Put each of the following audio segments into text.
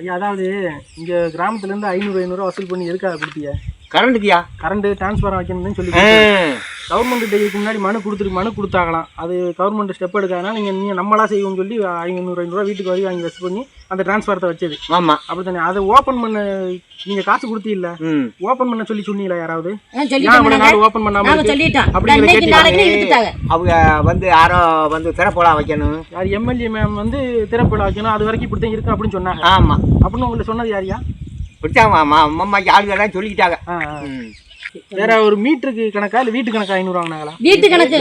ஐயா அதாவது இங்க கிராமத்துல இருந்து 500 வசூல் பண்ணி எதுக்காக கொடுத்தீங்க? கரண்ட்டுக்குயா? கரண்ட் டிரான்ஸ்ஃபாரம் வைக்கணும்னு சொல்லி கவர்மெண்ட் டேக்கு முன்னாடி மனு கொடுத்தாங்களாம். அது கவர்மெண்ட் ஸ்டெப் எடுக்காதனால நீங்க நம்மளா செய்வோம்னு சொல்லி 500 வீட்டுக்கு வரி வாங்கி வசூல் பண்ணி அந்த டிரான்ஸ்ஃபாரத்தை வச்சது. ஆமா அப்படித்தானே? அதை ஓபன் பண்ண நீங்க காசு கொடுத்தீல்ல, ஓபன் பண்ண சொன்னீங்களா யாராவது? ஓபன் பண்ணாம அவங்க வந்து யாரோ வந்து திறப்புலா வைக்கணும், யார் எம்எல்ஏ மேம் வந்து திறப்புலா வைக்கணும், அது வரைக்கும் இப்படித்தான் இருக்கு அப்படின்னு சொன்னாங்க. ஆமா அப்படின்னு உங்களுக்கு சொன்னது யாரியா? அம்மாக்கு ஆளுகெல்லாம் சொல்லிக்கிட்டாங்க. வேற ஒரு மீட்டருக்கு கணக்கா இல்ல வீட்டு கணக்கா 500 வாங்கினாங்களா? வீட்டு கணக்கு,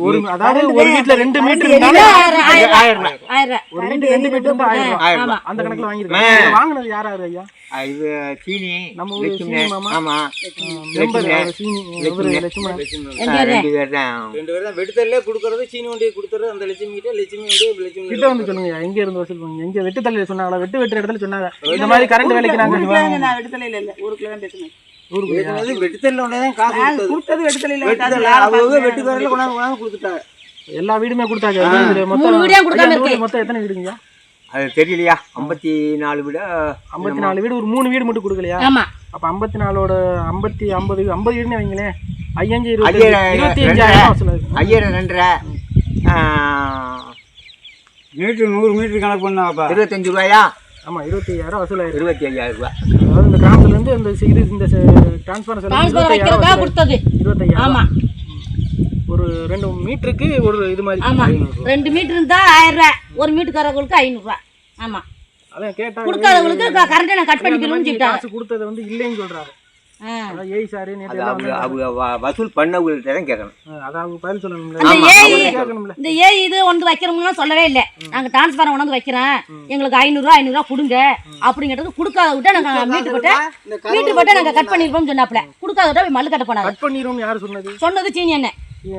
ஒரு அதாவது ஒரு வீட்ல 2 மீட்டர் இருந்தாலே 1000. ஒரு வீட்டுக்கு 2 மீட்டர் இருந்தா 1000. அந்த கணக்குல வாங்கிருக்காங்க. வாங்குனது யார் ஐயா? இது சீனி நம்ம ஊரு சீனி மாமா. ஆமா சீனி இவரு லட்சுமணன். 2 பேர் தான் வெட்டுத்தல்ல குடுக்கறது. சீனி வண்டியை கொடுத்துறது அந்த லட்சுமி கிட்ட. லட்சுமி வண்டியை கிட்ட வந்து சொல்லுங்க, எங்க இருந்து வசூல் பண்ணுங்க? எங்க வெட்டுத்தலையில சொன்னாங்களா? வெட்டுற இடத்துல சொன்னாங்க இந்த மாதிரி கரண்ட் வேலைக்கு நாங்க வெட்டுத்தலையில இல்ல, ஊருக்குள்ள தான் பேசுனேன். வெட்டுத்தல்ல காசு கொடுத்தது. வெட்டுத்தலையில வெட்டுக்காரில கொண்டாந்து கொடுத்துட்டாங்க. எல்லா வீடுமே கொடுத்தாங்க. மொத்தம் எத்தனை வீடுங்க? அது தெரியலையா? 54 வீடு. 54 வீடு. ஒரு 3 வீடு மட்டும் கொடுக்கலையா? அப்ப 54ஓட 50 வீடுன்னு வைங்களேன். 25,000 வசூல் ஆயிருக்கு. 5,200 மீட்டர் 100 மீட்டர் கணக்கு பண்ணாப்பா 25 ரூபாயா? ஆமா 25,000 வசூல் ஆயிருக்கு. 25,000 ரூபாய். அதாவது இந்த கிராமத்துல இருந்து இந்த டிரான்ஸ்ஃபாரம் 25,000. ஆமா ஒரு 2 மீட்டருக்கு ஒரு இது மாதிரி. ஆமா 2 மீட்டர் இருந்தா 1000 ரூபாய். ஒரு மீட்டருக்காரங்களுக்கு 500 ரூபாய். ஆமா அதான் கேட்டா கொடுக்காதவங்களுக்கு கரண்ட் நான் கட் பண்ணிக்கணும்னு சொல்லிட்டாங்க. காசு கொடுத்தது வந்து இல்லைன்னு சொல்றாங்க. அதான் ஏய் சார் நேத்து அவங்க வசூல் பண்ணவங்கள்ட்ட தான் கேட்கணும். அதான் அவங்க பதில் சொல்லணும்ல. இந்த ஏய் இது வந்து வைக்கிறோம்னா சொல்லவே இல்லை. நாங்க டிரான்ஸ்ஃபாரம் கொண்டு வந்து வைக்கிறோம், எங்களுக்கு 500 ரூபாய் கொடுங்க அப்படிங்கிறது. கொடுக்காத விட்டா நாங்க மீட்டர் போட்டு நாங்க கட் பண்ணிருப்போம் சொன்னாப்ல. கொடுக்காத விட்டா மல்லு கட்ட போனாங்க. கட் பண்ணிரும் யாரு சொன்னது? சொன்னது சீனி என்ன.